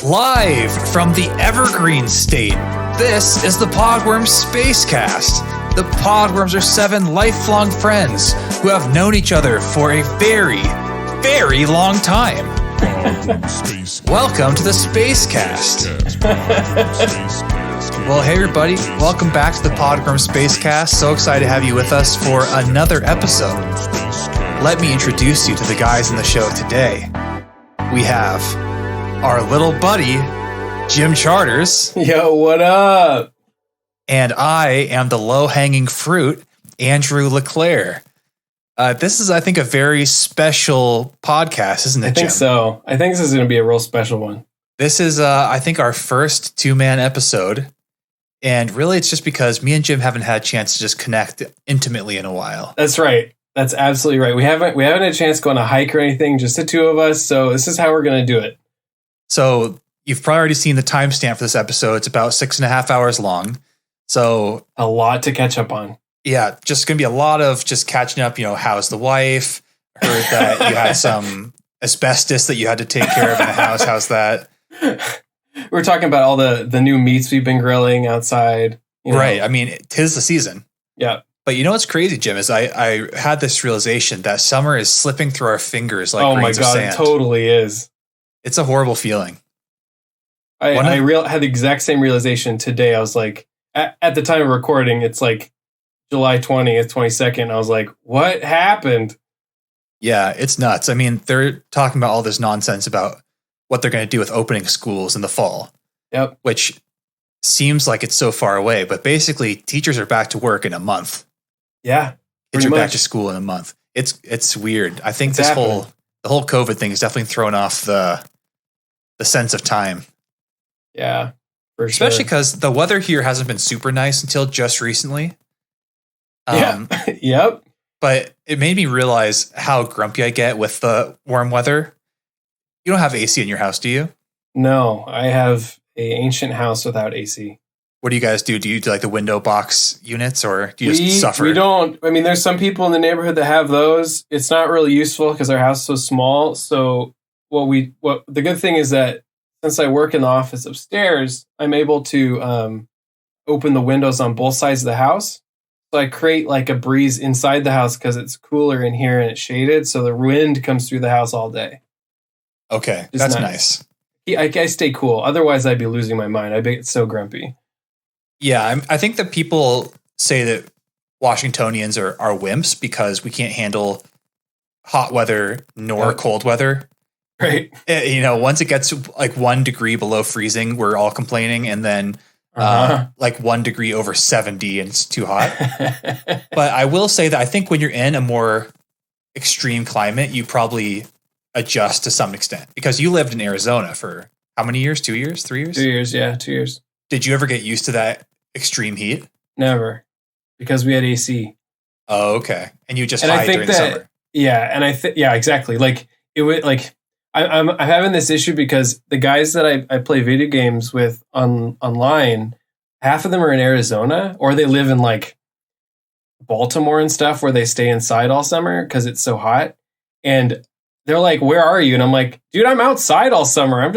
Live from the Evergreen State, this is the Podworms Spacecast. The Podworms are 7 lifelong friends who have known each other for a very, very long time. Welcome to the Spacecast. Well, hey everybody, welcome back to the Podworms Spacecast. So excited to have you with us for another episode. Let me introduce you to the guys in the show today. We have our little buddy, Jim Charters. Yo, what up? And I am the low-hanging fruit, Andrew LeClaire. This is, I think, a very special podcast, isn't it, Jim? I think so. I think this is going to be a real special one. This is, I think, our first two-man episode. And really, it's just because me and Jim haven't had a chance to just connect intimately in a while. That's right. That's absolutely right. We haven't had a chance to go on a hike or anything, just the two of us. So this is how we're going to do it. So you've probably already seen the timestamp for this episode. It's about 6.5 hours long. So a lot to catch up on. Yeah, just going to be a lot of just catching up. You know, how's the wife? Heard that you had some asbestos that you had to take care of in the house. How's that? We're talking about all the new meats we've been grilling outside. You know. Right. I mean, 'tis the season. Yeah. But you know what's crazy, Jim, is I had this realization that summer is slipping through our fingers like grains of sand. It totally is. It's a horrible feeling. I had the exact same realization today. I was like, at the time of recording, it's like July 20th, 22nd. I was like, what happened? Yeah, it's nuts. I mean, they're talking about all this nonsense about what they're going to do with opening schools in the fall. Yep. Which seems like it's so far away, but basically teachers are back to work in a month. Yeah. Kids are back to school in a month. It's weird. I think the whole COVID thing is definitely thrown off the sense of time. Yeah, for sure. Especially because the weather here hasn't been super nice until just recently. Yep. But it made me realize how grumpy I get with the warm weather. You don't have AC in your house, do you? No, I have an ancient house without AC. What do you guys do? Do you do like the window box units, or do you just suffer? We don't. I mean, there's some people in the neighborhood that have those. It's not really useful because our house is so small. So what the good thing is that since I work in the office upstairs, I'm able to open the windows on both sides of the house. So I create like a breeze inside the house because it's cooler in here and it's shaded. So the wind comes through the house all day. Okay, that's nice. I stay cool. Otherwise, I'd be losing my mind. I get so grumpy. Yeah, I think that people say that Washingtonians are wimps because we can't handle hot weather nor cold weather. Right. You know, once it gets like 1 degree below freezing, we're all complaining. And then like 1 degree over 70 and it's too hot. But I will say that I think when you're in a more extreme climate, you probably adjust to some extent because you lived in Arizona for how many years? 2 years? 3 years? 2 years. Yeah, 2 years. Did you ever get used to that extreme heat? Never, because we had AC. Oh, okay. And you just hide during the summer. Yeah, and exactly. Like it would like I'm having this issue because the guys that I play video games with online, half of them are in Arizona or they live in like Baltimore and stuff where they stay inside all summer because it's so hot. And they're like, where are you? And I'm like, dude, I'm outside all summer. I'm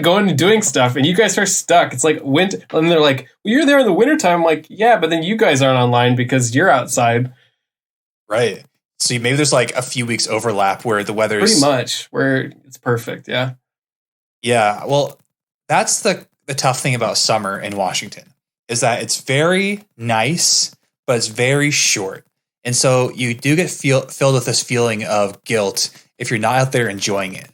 going and doing stuff. And you guys are stuck. It's like winter. And they're like, well, you're there in the wintertime. I'm like, yeah, but then you guys aren't online because you're outside. Right. So maybe there's like a few weeks overlap where the weather is pretty much where it's perfect. Yeah. Yeah. Well, that's the tough thing about summer in Washington is that it's very nice, but it's very short. And so you do get filled with this feeling of guilt if you're not out there enjoying it,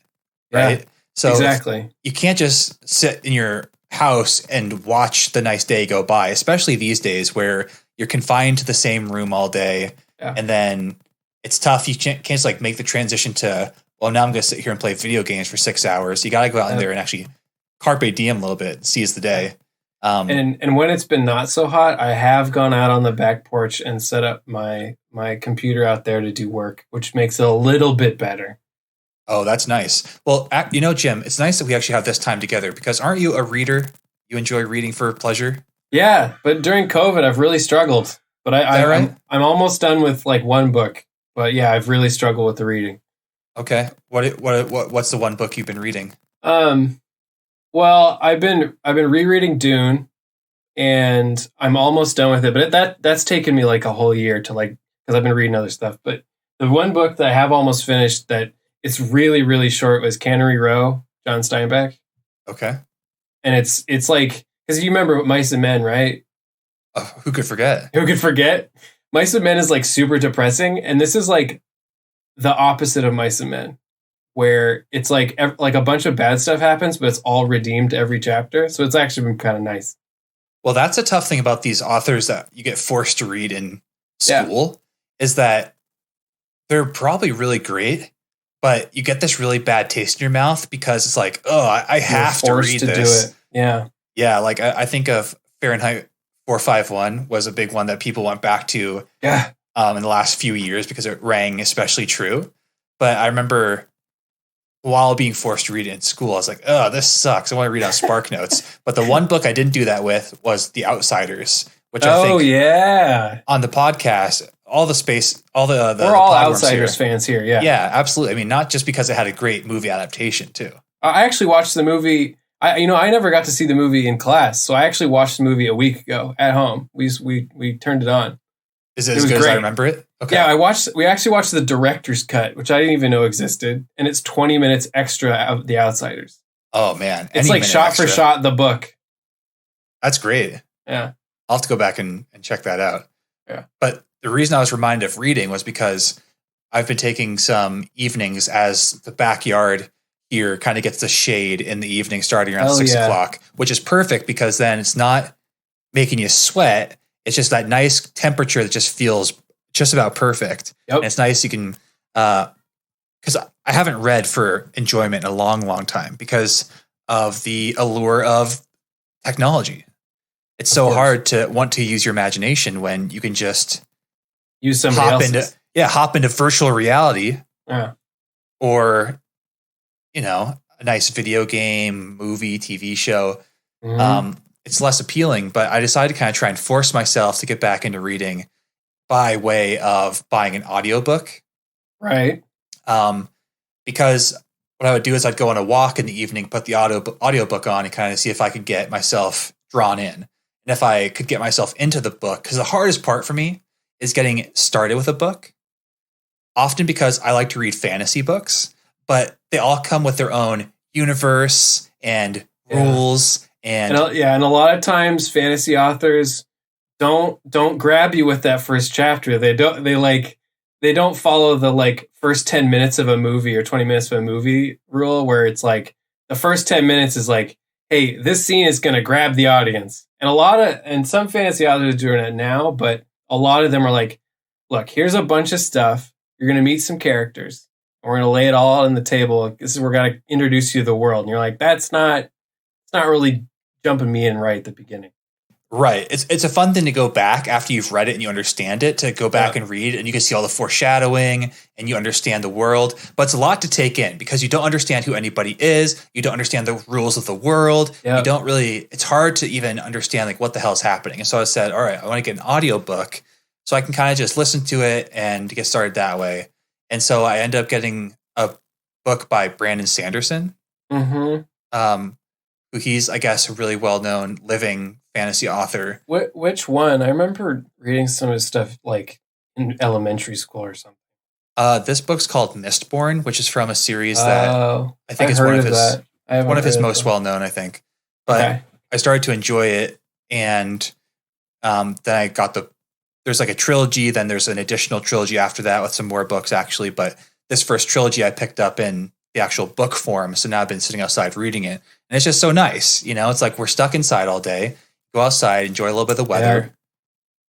right? Yeah, so exactly. You can't just sit in your house and watch the nice day go by, especially these days where you're confined to the same room all day. Yeah. And then it's tough. You can't just like make the transition to, well, now I'm going to sit here and play video games for 6 hours. You got to go out in there and actually carpe diem a little bit, seize the day. And when it's been not so hot, I have gone out on the back porch and set up my computer out there to do work, which makes it a little bit better. Oh, that's nice. Well, you know, Jim, it's nice that we actually have this time together because aren't you a reader? You enjoy reading for pleasure? Yeah, but during COVID, I've really struggled. But I'm almost done with like one book. But yeah, I've really struggled with the reading. Okay. What's the one book you've been reading? Well, I've been rereading Dune, and I'm almost done with it. But that's taken me like a whole year to like because I've been reading other stuff. But the one book that I have almost finished that it's really really short was Cannery Row, John Steinbeck, Okay. and it's like because you remember Mice and Men, right? Who could forget? Who could forget? Mice and Men is like super depressing, and this is like the opposite of Mice and Men, where it's like like a bunch of bad stuff happens, but it's all redeemed every chapter. So it's actually been kind of nice. Well, that's a tough thing about these authors that you get forced to read in school is that they're probably really great, but you get this really bad taste in your mouth because it's like, oh, I have to read this. Do it. Yeah. Yeah. Like I think of Fahrenheit 451 was a big one that people went back to in the last few years because it rang especially true. But I remember while being forced to read it in school, I was like, oh, this sucks. I want to read on Spark Notes. But the one book I didn't do that with was The Outsiders, which I think on the podcast, all we're all Outsiders fans here. Yeah. Yeah, absolutely. I mean, not just because it had a great movie adaptation too. I actually watched the movie. I never got to see the movie in class. So I actually watched the movie a week ago at home. We turned it on. Is it as good as I remember it? Okay. Yeah, we actually watched the director's cut, which I didn't even know existed, and it's 20 minutes extra of The Outsiders. Oh man. It's like shot for shot the book. That's great. Yeah. I'll have to go back and check that out. Yeah. But the reason I was reminded of reading was because I've been taking some evenings as the backyard here kind of gets the shade in the evening starting around 6 o'clock, which is perfect because then it's not making you sweat. It's just that nice temperature that just feels just about perfect. Yep. And it's nice you can, because I haven't read for enjoyment in a long, long time because of the allure of technology. It's so hard to want to use your imagination when you can just use somebody else's. Hop into virtual reality. Yeah. Or, a nice video game, movie, TV show. Mm-hmm. It's less appealing, but I decided to kind of try and force myself to get back into reading by way of buying an audiobook. Right. Because what I would do is I'd go on a walk in the evening, put the audiobook on and kind of see if I could get myself drawn in. And if I could get myself into the book, because the hardest part for me is getting started with a book. Often because I like to read fantasy books, but they all come with their own universe and rules. And a lot of times fantasy authors don't grab you with that first chapter. They don't follow the like first 10 minutes of a movie or 20 minutes of a movie rule where it's like the first 10 minutes is like, hey, this scene is going to grab the audience. And some fantasy authors are doing it now, but a lot of them are like, look, here's a bunch of stuff. You're going to meet some characters. And we're going to lay it all on the table. We're going to introduce you to the world. And you're like, it's not really jumping me in right at the beginning. Right. It's a fun thing to go back after you've read it and you understand it, to go back and read, and you can see all the foreshadowing and you understand the world. But it's a lot to take in because you don't understand who anybody is. You don't understand the rules of the world. Yep. You don't really, it's hard to even understand like what the hell is happening. And so I said, all right, I want to get an audiobook so I can kind of just listen to it and get started that way. And so I ended up getting a book by Brandon Sanderson. Mm-hmm. Who he's, I guess, a really well-known living fantasy author. Which one? I remember reading some of his stuff like in elementary school or something. This book's called Mistborn, which is from a series that I think is one of his most well-known, I think. But I started to enjoy it, and then I got there's like a trilogy, then there's an additional trilogy after that with some more books, actually. But this first trilogy I picked up in the actual book form, so now I've been sitting outside reading it. And it's just so nice. It's like we're stuck inside all day. Go outside, enjoy a little bit of the weather,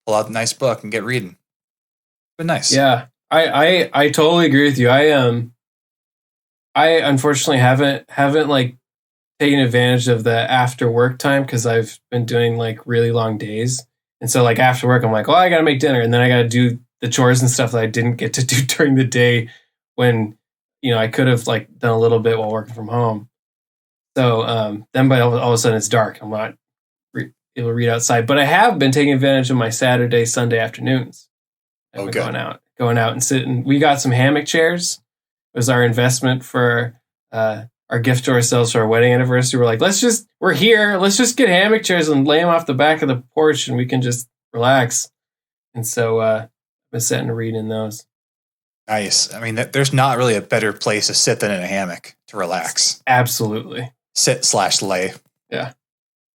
pull out a nice book and get reading. It's been nice. Yeah. I totally agree with you. I unfortunately haven't like taken advantage of the after work time because I've been doing like really long days. And so like after work, I'm like, I got to make dinner. And then I got to do the chores and stuff that I didn't get to do during the day when, I could have like done a little bit while working from home. So then by all of a sudden it's dark. I'm not able to read outside, but I have been taking advantage of my Saturday, Sunday afternoons. I've been going out and sitting. We got some hammock chairs. It was our investment for our our gift to ourselves for our wedding anniversary. We're like, we're here. Let's just get hammock chairs and lay them off the back of the porch and we can just relax. And so I've been sitting and reading those. Nice. I mean, there's not really a better place to sit than in a hammock to relax. Absolutely. Sit/lay. Yeah.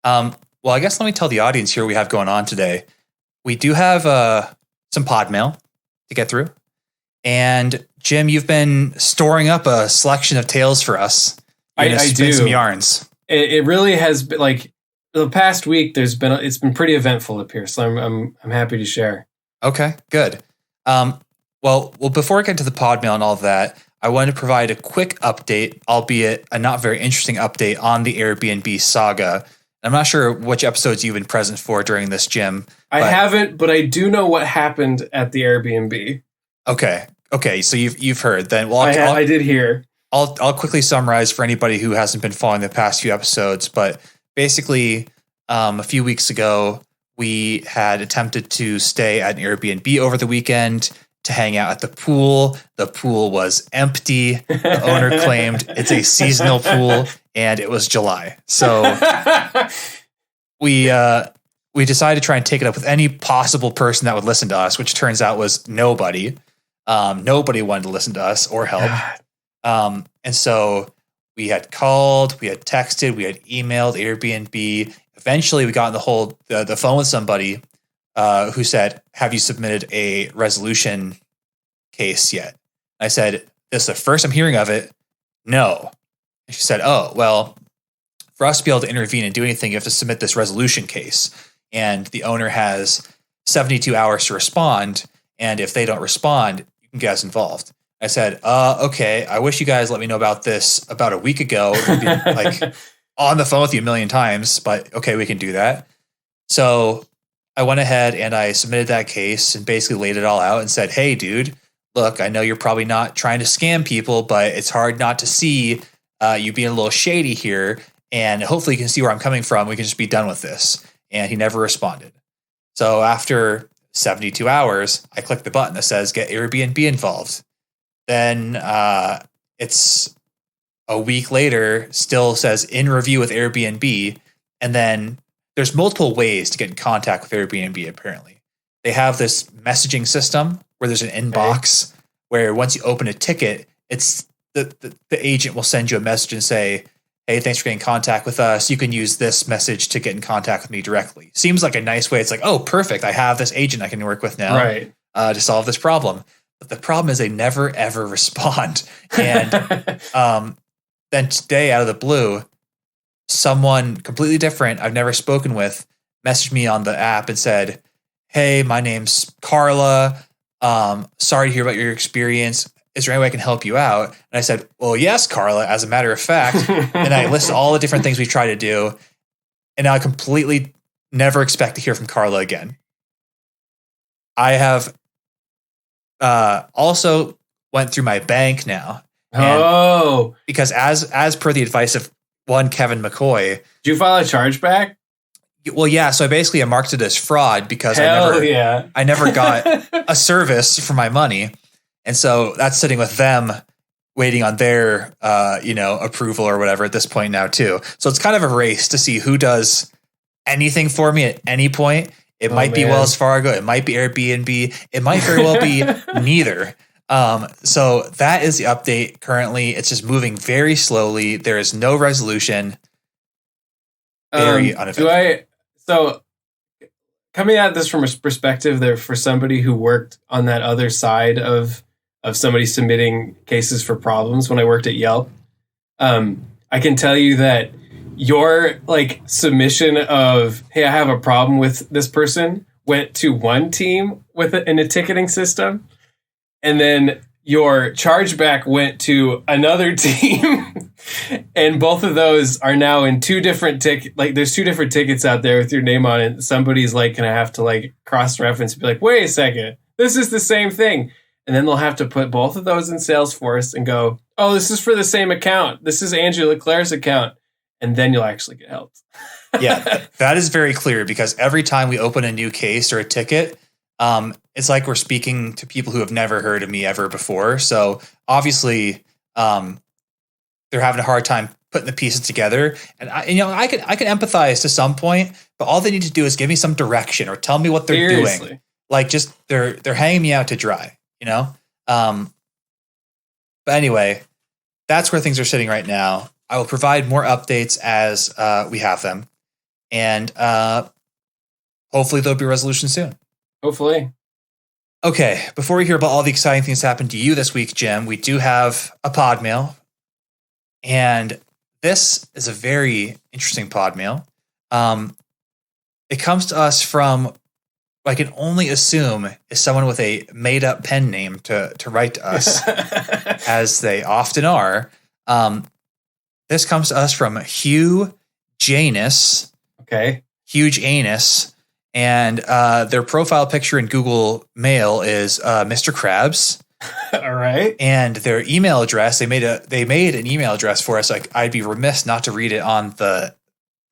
Well, I guess let me tell the audience here what we have going on today. We do have some pod mail to get through. And Jim, you've been storing up a selection of tales for us. I do. Some yarns. It really has been like the past week. It's been pretty eventful up here, so I'm happy to share. Okay, good. Well, before I get to the pod mail and all of that, I wanted to provide a quick update, albeit a not very interesting update on the Airbnb saga. I'm not sure which episodes you've been present for during this, Jim. I haven't, but I do know what happened at the Airbnb. Okay, so you've heard then. Well, I did hear. I'll quickly summarize for anybody who hasn't been following the past few episodes, but basically, a few weeks ago, we had attempted to stay at an Airbnb over the weekend to hang out at the pool. The pool was empty. The owner claimed it's a seasonal pool, and it was July. So we decided to try and take it up with any possible person that would listen to us, which turns out was nobody. Nobody wanted to listen to us or help. And so we had called, we had texted, we had emailed Airbnb. Eventually we got on the phone with somebody who said, have you submitted a resolution case yet? I said, this is the first I'm hearing of it. No. And she said, oh, well, for us to be able to intervene and do anything, you have to submit this resolution case. And the owner has 72 hours to respond. And if they don't respond, you can get us involved. I said, okay, I wish you guys let me know about this about a week ago. We'd be like on the phone with you a million times, but okay, we can do that. So I went ahead and I submitted that case and basically laid it all out and said, hey, dude, look, I know you're probably not trying to scam people, but it's hard not to see you being a little shady here. And hopefully you can see where I'm coming from. We can just be done with this. And he never responded. So after 72 hours, I click the button that says get Airbnb involved. Then it's a week later, still says in review with Airbnb. And then there's multiple ways to get in contact with Airbnb, apparently. They have this messaging system where there's an inbox where once you open a ticket, it's the agent will send you a message and say, hey, thanks for getting in contact with us. You can use this message to get in contact with me directly. Seems like a nice way. It's like, oh, perfect. I have this agent I can work with now to solve this problem. But the problem is they never, ever respond. And then today, out of the blue, someone completely different I've never spoken with messaged me on the app and said, hey, my name's Carla. Sorry to hear about your experience. Is there any way I can help you out? And I said, well, yes, Carla, as a matter of fact. And I listed all the different things we try to do. And now I completely never expect to hear from Carla again. I have also went through my bank now. Because as per the advice of one Kevin McCoy. Did you file a chargeback? Well, yeah. So I marked it as fraud because I never got a service for my money. And so that's sitting with them waiting on their, approval or whatever at this point now too. So it's kind of a race to see who does anything for me at any point. It might be Wells Fargo. It might be Airbnb. It might very well be neither. So that is the update currently. It's just moving very slowly. There is no resolution. Very uneventful. So coming at this from a perspective there for somebody who worked on that other side of somebody submitting cases for problems when I worked at Yelp, I can tell you that your submission of, hey, I have a problem with this person went to one team in a ticketing system. And then your chargeback went to another team. And both of those are now in two different there's two different tickets out there with your name on it. Somebody's going to have to cross-reference and be like, wait a second, this is the same thing. And then they'll have to put both of those in Salesforce and go, oh, this is for the same account. This is Andrew Leclerc's account. And then you'll actually get helped. Yeah, that is very clear because every time we open a new case or a ticket, it's like we're speaking to people who have never heard of me ever before. So obviously, there's they're having a hard time putting the pieces together. And I can empathize to some point, but all they need to do is give me some direction or tell me what they're doing. Like just they're hanging me out to dry, But anyway, that's where things are sitting right now. I will provide more updates as we have them, and hopefully there'll be a resolution soon. Hopefully. Okay, before we hear about all the exciting things that happened to you this week, Jim, we do have a pod mail. And this is a very interesting pod mail. It comes to us from, I can only assume, is someone with a made-up pen name to write to us, as they often are. This comes to us from Hugh Janus. Okay. Huge anus. And their profile picture in Google Mail is Mr. Krabs. All right. And their email address, they made an email address for us. Like, I'd be remiss not to read it on the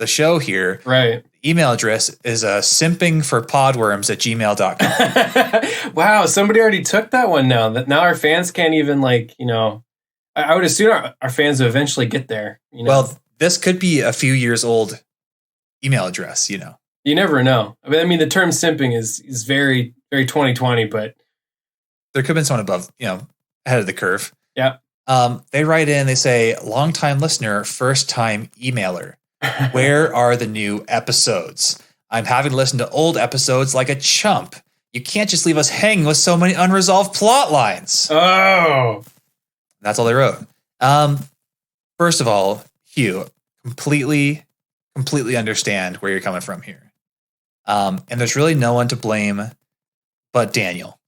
show here. Right. The email address is simpingforpodworms@gmail.com. Wow, somebody already took that one now. That now our fans can't even I would assume our fans will eventually get there. Well, this could be a few years old email address, You never know. I mean, the term simping is very, very 2020, but there could have been someone above, ahead of the curve. Yeah. They write in, they say, long-time listener, first-time emailer. Where are the new episodes? I'm having to listen to old episodes like a chump. You can't just leave us hanging with so many unresolved plot lines. Oh. That's all they wrote. First of all, Hugh, completely understand where you're coming from here. And there's really no one to blame but Daniel.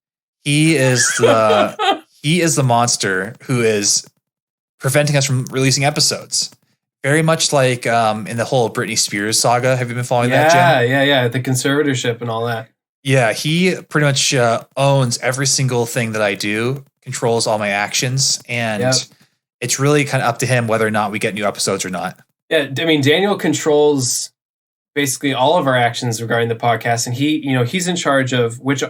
He is the monster who is preventing us from releasing episodes. Very much like in the whole Britney Spears saga. Have you been following that, Jim? Yeah. The conservatorship and all that. Yeah, he pretty much owns every single thing that I do, controls all my actions, and it's really kind of up to him whether or not we get new episodes or not. Yeah, I mean, Daniel controls basically all of our actions regarding the podcast, and he's in charge of which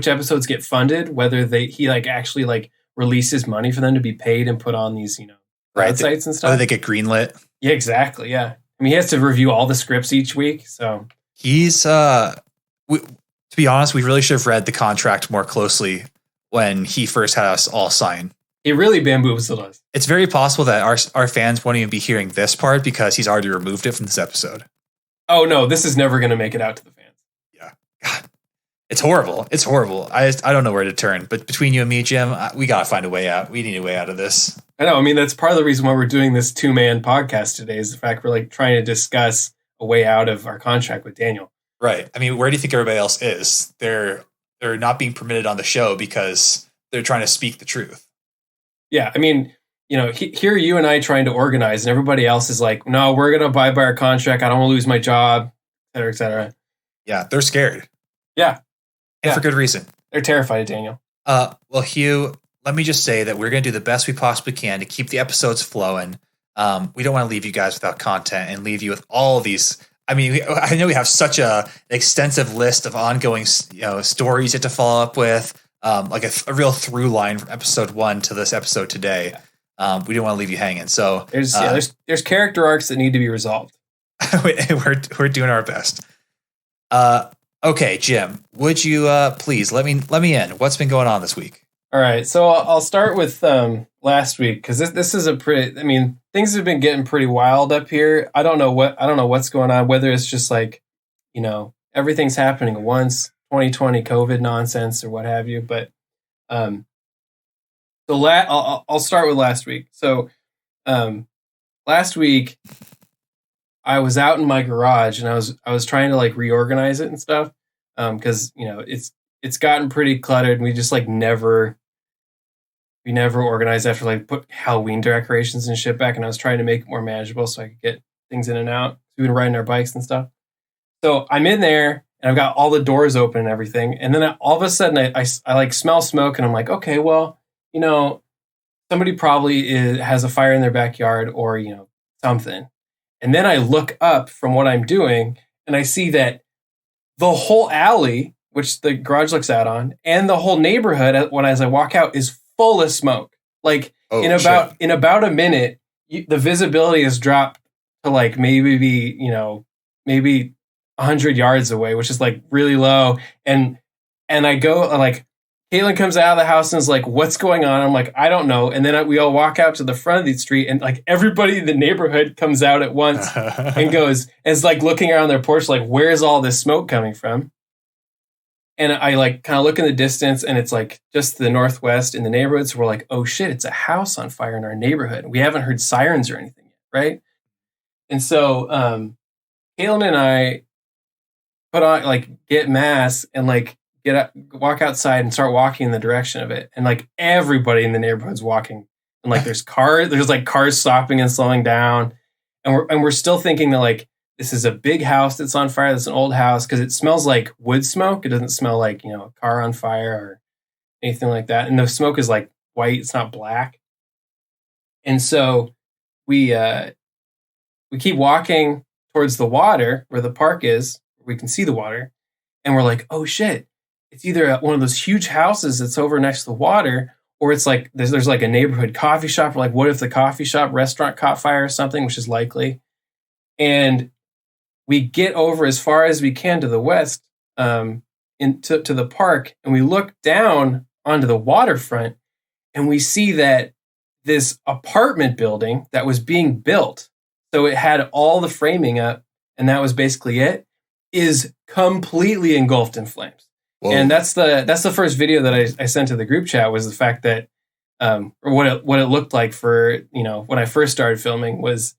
episodes get funded, whether he actually releases money for them to be paid and put on these websites and stuff. Whether they get greenlit. Yeah, exactly. Yeah, I mean, he has to review all the scripts each week. So he's to be honest, we really should have read the contract more closely when he first had us all sign. He really bamboozled us. It's very possible that our fans won't even be hearing this part because he's already removed it from this episode. Oh no, this is never going to make it out to the fans. Yeah, God, it's horrible. It's horrible. I don't know where to turn. But between you and me, Jim, we gotta find a way out. We need a way out of this. I know. I mean, that's part of the reason why we're doing this 2-man podcast today. Is the fact we're trying to discuss a way out of our contract with Daniel. Right. I mean, where do you think everybody else is? They're not being permitted on the show because they're trying to speak the truth. Yeah, I mean, here you and I trying to organize, and everybody else is like, no, we're going to abide by our contract. I don't want to lose my job, et cetera, et cetera. Yeah, they're scared. Yeah. And for good reason. They're terrified of Daniel. Well, Hugh, let me just say that we're going to do the best we possibly can to keep the episodes flowing. We don't want to leave you guys without content and leave you with all these. I mean, I know we have such an extensive list of ongoing stories you have to follow up with. Like a real through line from episode 1 to this episode today. We didn't want to leave you hanging. So there's character arcs that need to be resolved. we're doing our best. Okay, Jim, would you please let me in? What's been going on this week? All right, so I'll start with last week because this is things have been getting pretty wild up here. I don't know what's going on. Whether it's just everything's happening at once. 2020 COVID nonsense or what have you. But I'll start with last week. So last week I was out in my garage and I was trying to reorganize it and stuff because it's gotten pretty cluttered and we just never organized after put Halloween decorations and shit back, and I was trying to make it more manageable so I could get things in and out. We've been riding our bikes and stuff. So I'm in there and I've got all the doors open and everything. And then all of a sudden I smell smoke and I'm like, okay, well, somebody probably has a fire in their backyard or, something. And then I look up from what I'm doing and I see that the whole alley, which the garage looks out on, and the whole neighborhood as I walk out is full of smoke. In about a minute, the visibility has dropped to like maybe 100 yards away, which is like really low. And I go like, Caitlin comes out of the house and is like, "What's going on?" I'm like, "I don't know." And then we all walk out to the front of the street, and like everybody in the neighborhood comes out at once and is like looking around their porch, like, "Where's all this smoke coming from?" And I like kind of look in the distance, and it's like just to the northwest in the neighborhood. So we're like, "Oh shit, it's a house on fire in our neighborhood." We haven't heard sirens or anything yet, right? And so Caitlin and I put on like get masks and like walk outside and start walking in the direction of it. And like everybody in the neighborhood's walking. And like there's like cars stopping and slowing down. And we're still thinking that like this is a big house that's on fire. That's an old house because it smells like wood smoke. It doesn't smell like, a car on fire or anything like that. And the smoke is like white, it's not black. And so we keep walking towards the water where the park is. We can see the water. And we're like, "Oh shit. It's either one of those huge houses that's over next to the water, or it's like there's like a neighborhood coffee shop. We're like, what if the coffee shop restaurant caught fire or something, which is likely." And we get over as far as we can to the west, into the park, and we look down onto the waterfront, and we see that this apartment building that was being built, so it had all the framing up, and that was basically it, is completely engulfed in flames. Whoa. And that's the first video that I sent to the group chat, was the fact that or what it looked like for when I first started filming, was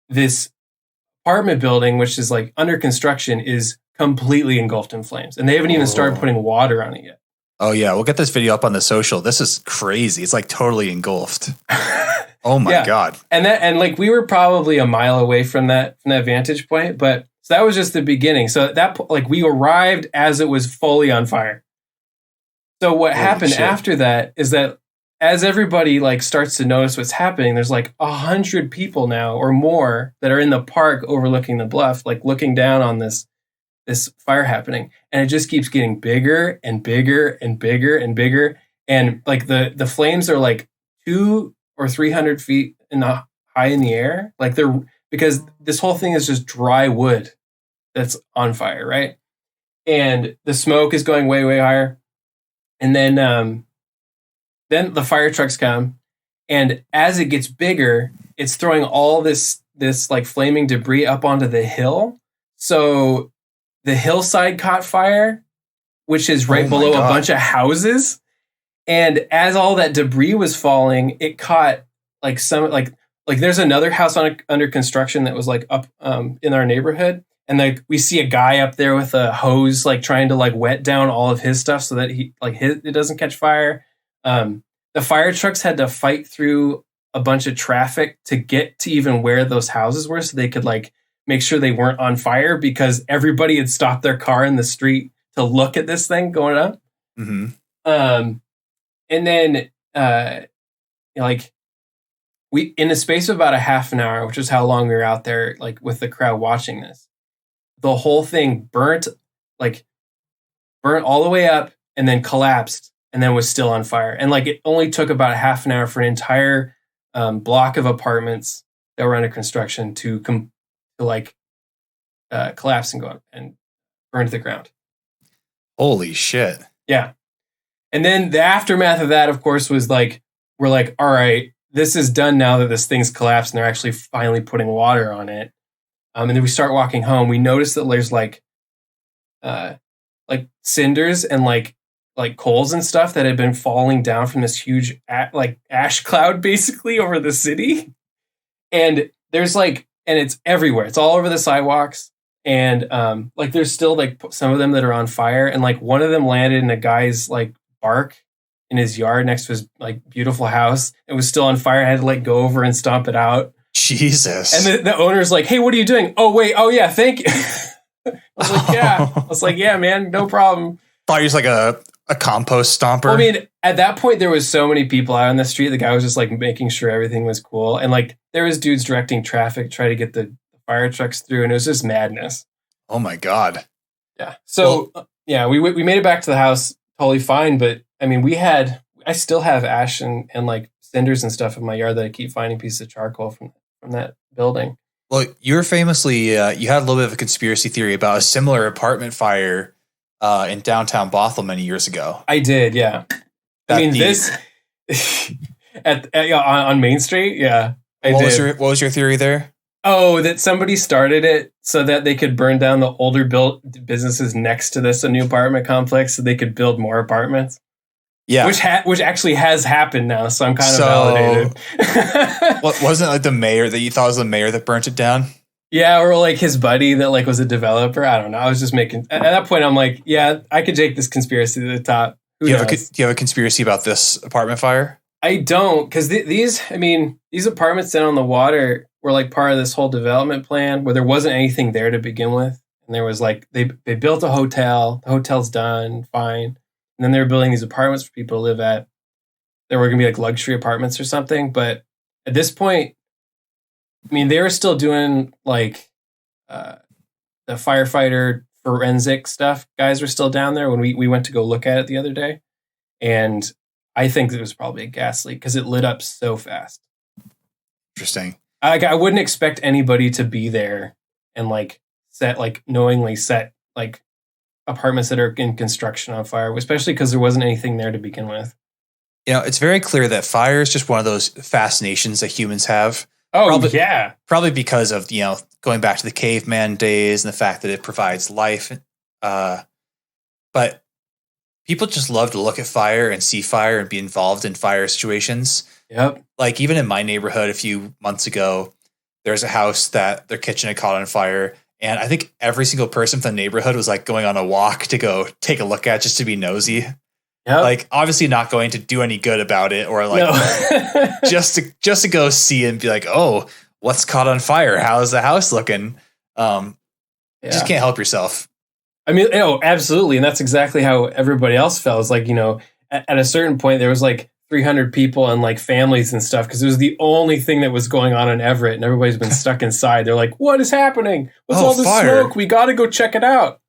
this apartment building, which is like under construction, is completely engulfed in flames, and they haven't even started putting water on it yet. Oh yeah, we'll get this video up on the social. This is crazy. It's like totally engulfed. Oh my God. And like we were probably a mile away from that vantage point, but so that was just the beginning. So that like we arrived as it was fully on fire. So what happened after that is that as everybody like starts to notice what's happening, there's like 100 people now or more that are in the park overlooking the bluff, like looking down on this fire happening. And it just keeps getting bigger and bigger and bigger and bigger. And like the flames are like 200 or 300 feet high in the air. Like because this whole thing is just dry wood that's on fire, right? And the smoke is going way, way higher. And then the fire trucks come, and as it gets bigger, it's throwing all this like flaming debris up onto the hill. So the hillside caught fire, which is right below a bunch of houses. And as all that debris was falling, it caught like some like there's another house under construction that was like up in our neighborhood. And like we see a guy up there with a hose, like trying to like wet down all of his stuff so that it doesn't catch fire. The fire trucks had to fight through a bunch of traffic to get to even where those houses were, so they could like make sure they weren't on fire, because everybody had stopped their car in the street to look at this thing going up. Mm-hmm. And then like we, in the space of about a half an hour, which is how long we were out there, like with the crowd watching this, the whole thing burnt all the way up and then collapsed and then was still on fire. And like it only took about a half an hour for an entire block of apartments that were under construction to collapse and go up and burn to the ground. Holy shit. Yeah. And then the aftermath of that, of course, was like, we're like, all right, this is done now that this thing's collapsed and they're actually finally putting water on it. And then we start walking home. We notice that there's like cinders and like coals and stuff that had been falling down from this huge ash cloud basically over the city. And there's and it's everywhere. It's all over the sidewalks. And there's still like some of them that are on fire. And like one of them landed in a guy's like bark in his yard next to his like beautiful house. It was still on fire. I had to like go over and stomp it out. Jesus. And the owner's like, "Hey, what are you doing?" "Oh, wait. Oh, yeah. Thank you." I was like, "Yeah." I was like, "Yeah, man, no problem." Thought he was like a compost stomper. Well, I mean, at that point, there was so many people out on the street. The guy was just like making sure everything was cool. And like there was dudes directing traffic, try to get the fire trucks through. And it was just madness. Oh, my God. Yeah. So, we made it back to the house totally fine. But I mean, I still have ash and like cinders and stuff in my yard that I keep finding pieces of charcoal from that building. Well, you're famously, you had a little bit of a conspiracy theory about a similar apartment fire in downtown Bothell many years ago. I did, yeah. This on Main Street, yeah. What was your theory there? Oh, that somebody started it so that they could burn down the older built businesses next to this, a new apartment complex, so they could build more apartments. Yeah, which actually has happened now, so I'm kind of validated. What wasn't it like the mayor that you thought was the mayor that burnt it down? Yeah, or like his buddy that like was a developer. I don't know. I was just making at that point. I'm like, yeah, I could take this conspiracy to the top. Do you have a conspiracy about this apartment fire? I don't, because these apartments down on the water were like part of this whole development plan where there wasn't anything there to begin with, and there was like they built a hotel. The hotel's done, fine. And then they were building these apartments for people to live at. They were going to be like luxury apartments or something. But at this point, I mean, they were still doing like the firefighter forensic stuff. Guys were still down there when we went to go look at it the other day. And I think it was probably a gas leak because it lit up so fast. Interesting. I wouldn't expect anybody to be there and knowingly set like apartments that are in construction on fire, especially because there wasn't anything there to begin with. It's very clear that fire is just one of those fascinations that humans have. Probably because of, going back to the caveman days and the fact that it provides life. But people just love to look at fire and see fire and be involved in fire situations. Yep. Like even in my neighborhood a few months ago, there's a house that their kitchen had caught on fire. And I think every single person from the neighborhood was like going on a walk to go take a look at just to be nosy. Yep. Like obviously not going to do any good about it or like just to go see and be like, oh, what's caught on fire? How's the house looking? Just can't help yourself. I mean, absolutely. And that's exactly how everybody else felt. It's like, at a certain point there was like 300 people and like families and stuff because it was the only thing that was going on in Everett and everybody's been stuck inside. They're like, what is happening? What's all this fire? Smoke? We got to go check it out.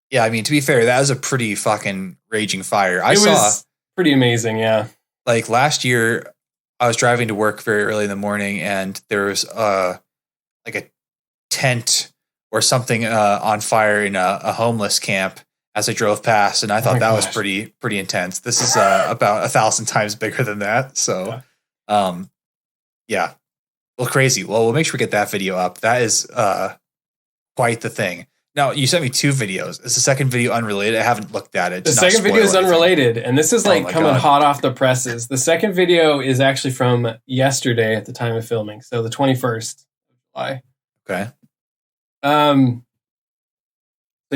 Yeah, I mean, to be fair, that was a pretty fucking raging fire. It was pretty amazing, yeah. Like last year, I was driving to work very early in the morning and there was like a tent or something on fire in a homeless camp as I drove past, and I thought that was pretty intense. This is about 1,000 times bigger than that. So, yeah. Well, crazy. Well, we'll make sure we get that video up. That is quite the thing. Now, you sent me 2 videos. Is the second video unrelated? I haven't looked at it. The second video is unrelated, and this is like coming hot off the presses. The second video is actually from yesterday at the time of filming, so the 21st of July. Okay. So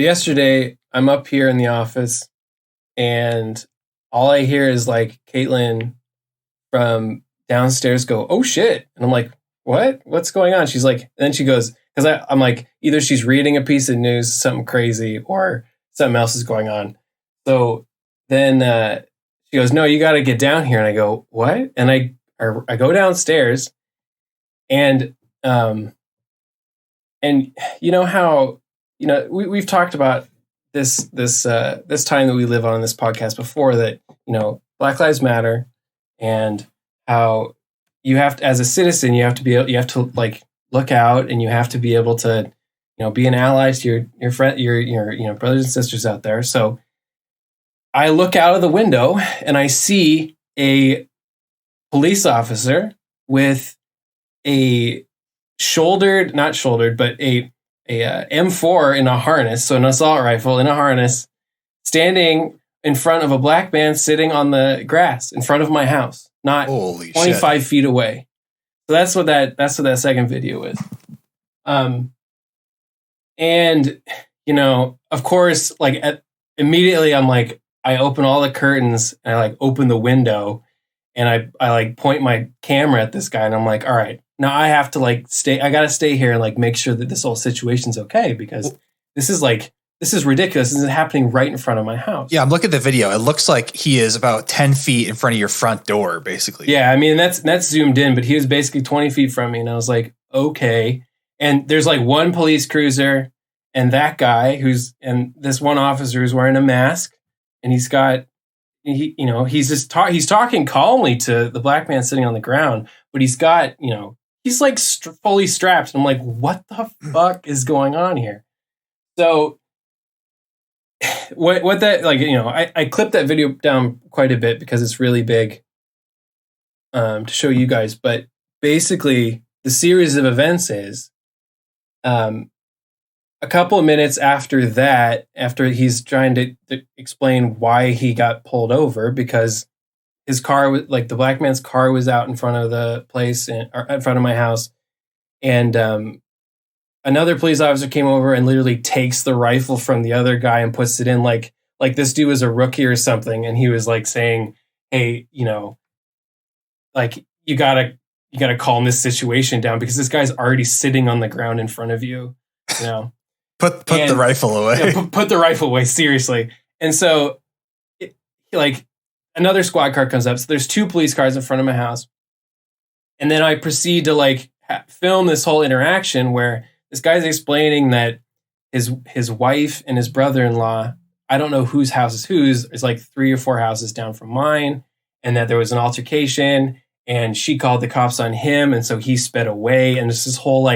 yesterday, I'm up here in the office, and all I hear is like Caitlin from downstairs go, "Oh shit!" And I'm like, "What? What's going on?" She's like, and then she goes, because I'm like, either she's reading a piece of news, something crazy, or something else is going on. So then she goes, "No, you got to get down here." And I go, "What?" And I go downstairs, and you know how we've talked about this time that we live on this podcast before, that Black Lives Matter, and how you have to, as a citizen, you have to like look out, and you have to be able to be an ally to your friend, your brothers and sisters out there. So I look out of the window and I see a police officer with a not shouldered, but a M4 in a harness, so an assault rifle in a harness, standing in front of a black man sitting on the grass in front of my house, not 25 feet away. So that's what that second video is. And of course, immediately I'm like, I open all the curtains and I open the window and I point my camera at this guy and I'm like, all right, now I have to I got to stay here and make sure that this whole situation's okay, because this is ridiculous. This is happening right in front of my house. Yeah, I'm looking at the video. It looks like he is about 10 feet in front of your front door, basically. Yeah, I mean, that's zoomed in, but he was basically 20 feet from me. And I was like, okay. And there's one police cruiser and that guy and this one officer who's wearing a mask, and he's got, he's talking calmly to the black man sitting on the ground, but he's got, he's like fully strapped. And I'm like, what the fuck is going on here? So what that, like, I clipped that video down quite a bit because it's really big to show you guys. But basically the series of events is a couple of minutes after that, after he's trying to explain why he got pulled over, because his car was like, the black man's car was out in front of the place or in front of my house. And another police officer came over and literally takes the rifle from the other guy and puts it in like this dude was a rookie or something. And he was like saying, hey, like you gotta calm this situation down because this guy's already sitting on the ground in front of you, Put the rifle away. Yeah, put the rifle away, seriously. And so, another squad car comes up. So there's 2 police cars in front of my house. And then I proceed to film this whole interaction where this guy's explaining that his wife and his brother-in-law, I don't know whose house is whose, it's like 3 or 4 houses down from mine, and that there was an altercation, and she called the cops on him, and so he sped away. And it's this whole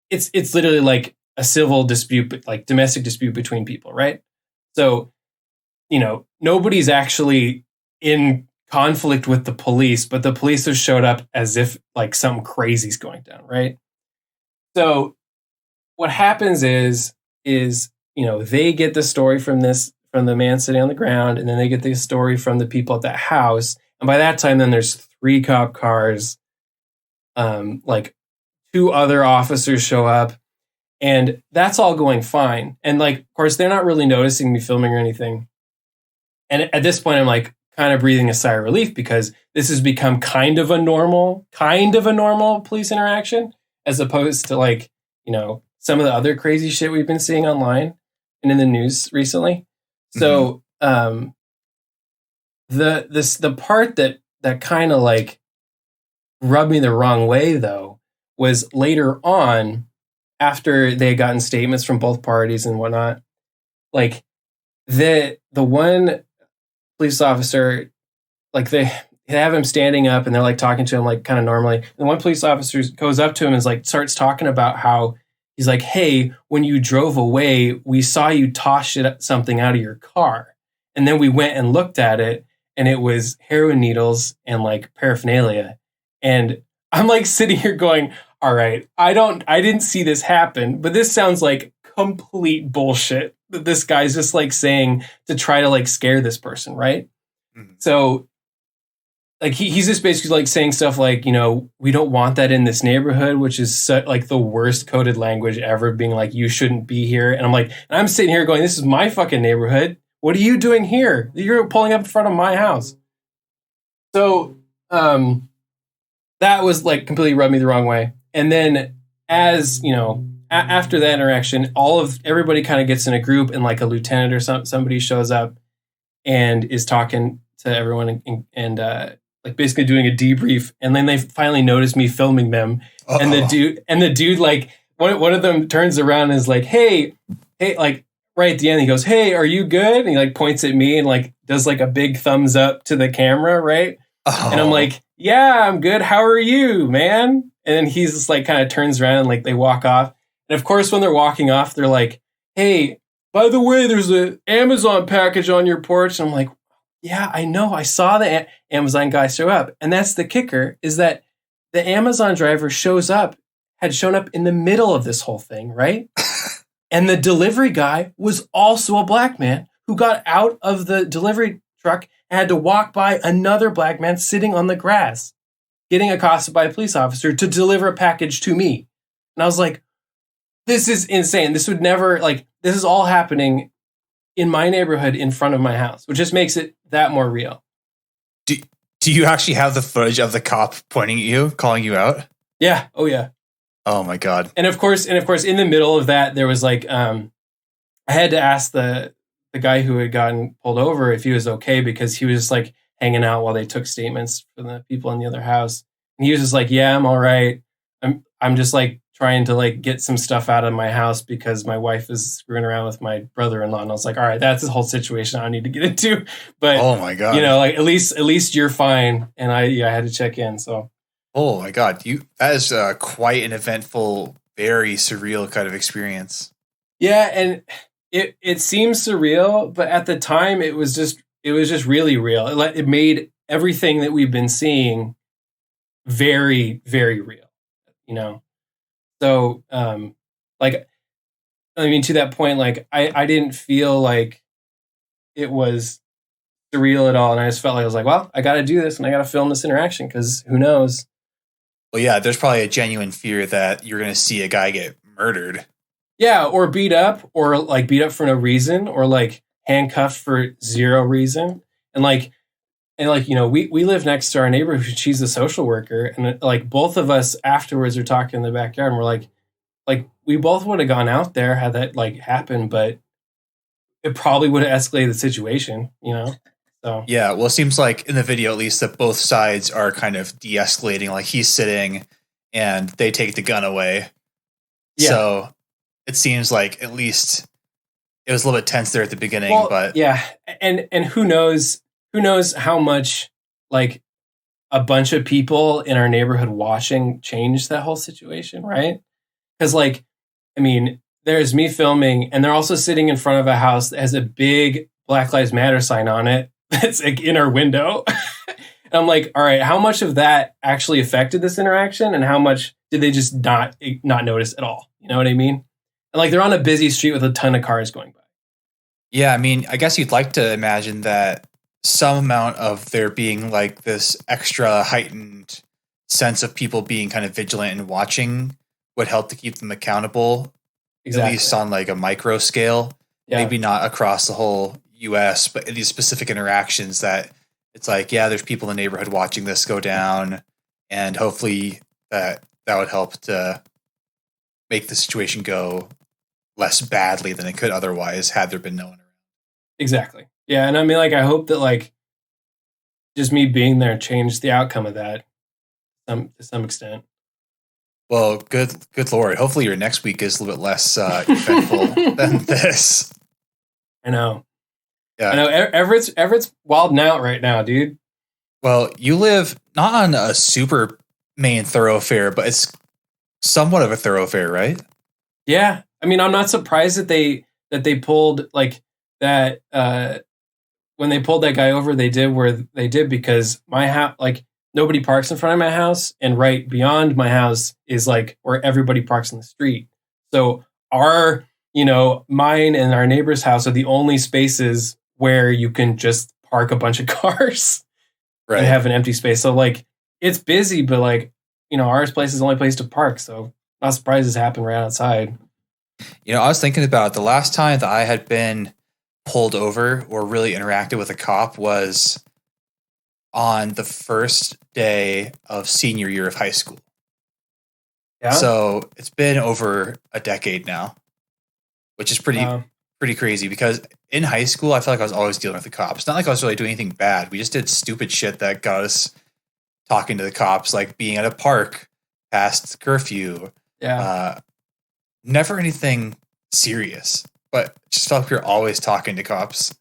it's literally like a civil dispute, like domestic dispute between people, right? So, nobody's actually in conflict with the police, but the police have showed up as if like something crazy's going down, right? So what happens is they get the story from the man sitting on the ground, and then they get the story from the people at that house. And by that time, then there's 3 cop cars, like 2 other officers show up. And that's all going fine. And of course, they're not really noticing me filming or anything. And at this point, I'm like kind of breathing a sigh of relief because this has become kind of a normal police interaction, as opposed to some of the other crazy shit we've been seeing online and in the news recently. So the part that kind of rubbed me the wrong way though was later on, after they had gotten statements from both parties and whatnot, the one police officer, they have him standing up and they're talking to him kind of normally. And one police officer goes up to him and starts talking about how he's like, hey, when you drove away, we saw you toss something out of your car. And then we went and looked at it, and it was heroin needles and paraphernalia. And I'm sitting here going, all right, I didn't see this happen, but this sounds like complete bullshit that this guy's just saying to try to scare this person, right? Mm-hmm. So he's just basically saying stuff we don't want that in this neighborhood, which is the worst coded language ever, being you shouldn't be here. And I'm sitting here going, this is my fucking neighborhood. What are you doing here? You're pulling up in front of my house. So that was completely rubbed me the wrong way. And then, as after that interaction, everybody kind of gets in a group, and a lieutenant or somebody shows up and is talking to everyone and basically doing a debrief. And then they finally notice me filming them. Uh-oh. And the dude one of them turns around and is hey, right at the end, he goes, hey, are you good? And he points at me and does a big thumbs up to the camera, right? Oh. And I'm yeah, I'm good. How are you, man? And then he's just kind of turns around and they walk off. And of course, when they're walking off, they're hey, by the way, there's an Amazon package on your porch. And I'm yeah, I know. I saw the Amazon guy show up. And that's the kicker, is that the Amazon driver had shown up in the middle of this whole thing, right? And the delivery guy was also a black man who got out of the delivery truck and had to walk by another black man sitting on the grass, getting accosted by a police officer to deliver a package to me. And I was this is insane. This would never, this is all happening in my neighborhood in front of my house, which just makes it that more real. Do you actually have the footage of the cop pointing at you, calling you out? Yeah. Oh, yeah. Oh, my God. And of course, in the middle of that, there was I had to ask the guy who had gotten pulled over if he was okay, because he was just hanging out while they took statements from the people in the other house. And he was just yeah, I'm all right. I'm just trying to like get some stuff out of my house because my wife is screwing around with my brother-in-law, and I was like, all right, that's the whole situation I need to get into. But Oh my God. you know, like at least you're fine. And I had to check in. So Oh my God. That is quite an eventful, very surreal kind of experience. yeah, and it seems surreal, but at the time it was just really real. It made everything that we've been seeing very, very real, you know? So, like, I mean, to that point, like, I didn't feel like it was surreal at all. And I just felt like I was like, well, I got to do this and I got to film this interaction because who knows? Well, yeah, there's probably a genuine fear that you're going to see a guy get murdered. Yeah, or beat up, or like beat up for no reason, or like handcuffed for zero reason. And like, you know, we live next to our neighbor who she's a social worker, and like both of us afterwards are talking in the backyard and we're like we both would have gone out there had that like happened, but it probably would have escalated the situation, you know? So Yeah, well, it seems like in the video, at least, that both sides are kind of de-escalating. Like he's sitting and they take the gun away. yeah. So it seems like at least it was a little bit tense there at the beginning, Well, but yeah. And who knows how much like a bunch of people in our neighborhood watching changed that whole situation, right? Because like, I mean, there's me filming and they're also sitting in front of a house that has a big Black Lives Matter sign on it that's like in our window. And I'm like, all right, how much of that actually affected this interaction and how much did they just not notice at all? You know what I mean? And like they're on a busy street with a ton of cars going by. yeah, I mean, I guess you'd like to imagine that some amount of there being like this extra heightened sense of people being kind of vigilant and watching would help to keep them accountable, Exactly. at least on like a micro scale. Yeah. Maybe not across the whole US, but in these specific interactions that it's like, yeah, there's people in the neighborhood watching this go down, and hopefully that would help to make the situation go less badly than it could otherwise had there been no one around. Exactly. Yeah, and I mean, like, I hope that like just me being there changed the outcome of that to some extent. Well, good Lord. Hopefully your next week is a little bit less eventful than this. I know. Yeah. I know. Everett's wilding out right now, dude. Well, you live not on a super main thoroughfare, but it's somewhat of a thoroughfare, right? Yeah. I mean, I'm not surprised that they pulled like that when they pulled that guy over, they did where they did because my house, like nobody parks in front of my house, and right beyond my house is like where everybody parks in the street. So our, you know, mine and our neighbor's house are the only spaces where you can just park a bunch of cars Right. and have an empty space. So like it's busy, but like, you know, ours place is the only place to park. So not surprised this happened right outside. You know, I was thinking about the last time that I had been pulled over or really interacted with a cop was on the first day of senior year of high school. Yeah. So it's been over a decade now, which is pretty crazy because in high school, I feel like I was always dealing with the cops. Not like I was really doing anything bad. We just did stupid shit that got us talking to the cops, like being at a park past curfew. Yeah. Never anything serious, but just felt like we were always talking to cops.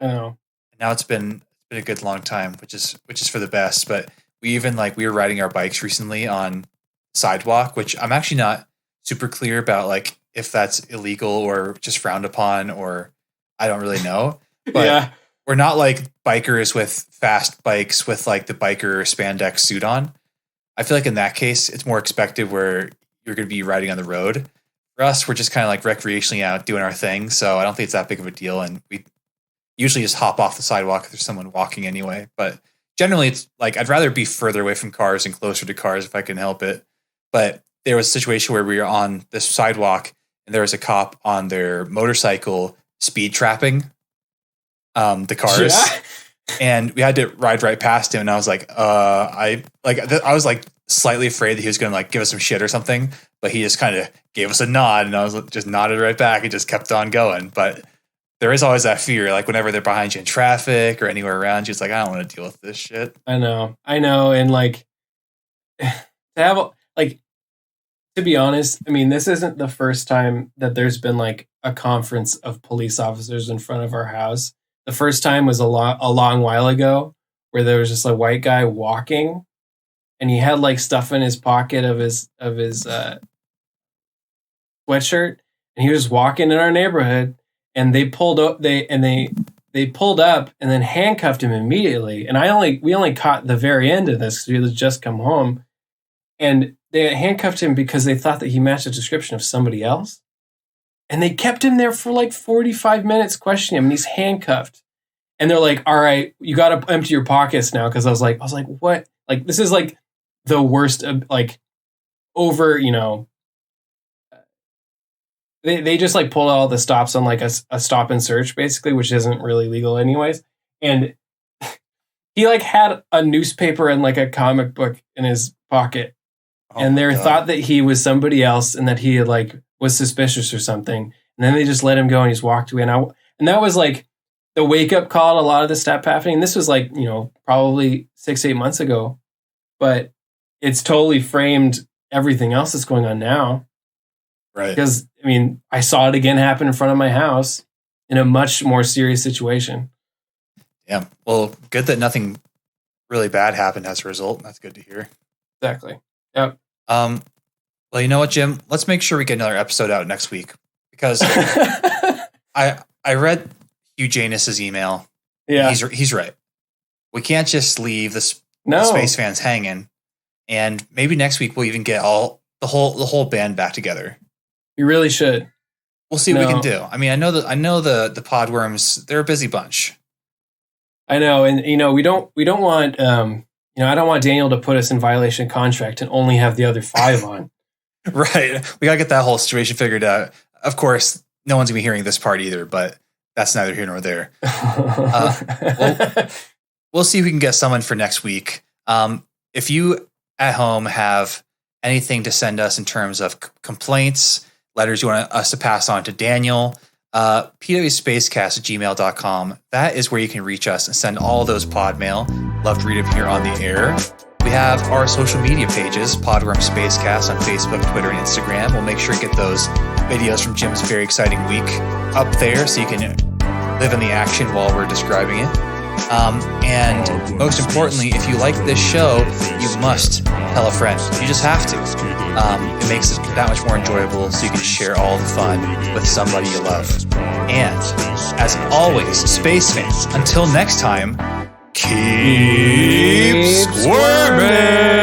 I know. Now it's been a good long time, which is for the best. But we were riding our bikes recently on sidewalk, which I'm actually not super clear about, like if that's illegal or just frowned upon, or I don't really know. But yeah. We're not like bikers with fast bikes with like the biker spandex suit on. I feel like in that case, it's more expected where you're going to be riding on the road. For us, we're just kind of like recreationally out doing our thing. So I don't think it's that big of a deal. And we usually just hop off the sidewalk if there's someone walking anyway. But generally, it's like I'd rather be further away from cars and closer to cars if I can help it. But there was a situation where we were on this sidewalk and there was a cop on their motorcycle speed trapping the cars. Yeah. And we had to ride right past him. And I was like, I was like slightly afraid that he was going to like give us some shit or something. But he just kind of gave us a nod, and I was just nodded right back and just kept on going. But there is always that fear, like whenever they're behind you in traffic or anywhere around you, it's like, I don't want to deal with this shit. I know. And like to To be honest, I mean, this isn't the first time that there's been like a conference of police officers in front of our house. The first time was a long while ago, where there was just a white guy walking, and he had like stuff in his pocket of his sweatshirt, and he was walking in our neighborhood, and they pulled up. They pulled up and then handcuffed him immediately. And we only caught the very end of this because we had just come home, and they handcuffed him because they thought that he matched the description of somebody else. And they kept him there for like 45 minutes questioning him, and he's handcuffed. And they're like, all right, you got to empty your pockets now. Cause I was like, what? Like, this is like the worst, like over, they just like pulled all the stops on like a stop and search basically, which isn't really legal anyways. And he like had a newspaper and like a comic book in his pocket. And they thought that he was somebody else and that he had like was suspicious or something. And then they just let him go and he's walked away. And that was like the wake up call to a lot of this stuff happening. This was like, probably 6-8 months ago, but it's totally framed everything else that's going on now. Right. Because I mean, I saw it again happen in front of my house in a much more serious situation. Yeah. Well, good that nothing really bad happened as a result. That's good to hear. Exactly. Yep. Well, you know what, Jim? Let's make sure we get another episode out next week because I read Hugh Janus's email. Yeah, he's right. We can't just leave the Space fans hanging, and maybe next week we'll even get the whole band back together. We really should. We'll see what we can do. I mean, I know the Podworms. They're a busy bunch. I know, and we don't want I don't want Daniel to put us in violation of contract and only have the other 5 on. Right. We got to get that whole situation figured out. Of course, no one's going to be hearing this part either, but that's neither here nor there. We'll see if we can get someone for next week. If you at home have anything to send us in terms of complaints, letters you want us to pass on to Daniel, pwspacecast@gmail.com. That is where you can reach us and send all those pod mail. Love to read them here on the air. We have our social media pages, Podworm Spacecast on Facebook, Twitter, and Instagram. We'll make sure to get those videos from Jim's very exciting week up there so you can live in the action while we're describing it. And most importantly, if you like this show, you must tell a friend. You just have to. It makes it that much more enjoyable so you can share all the fun with somebody you love. And as always, Space fans, until next time, keep squirming!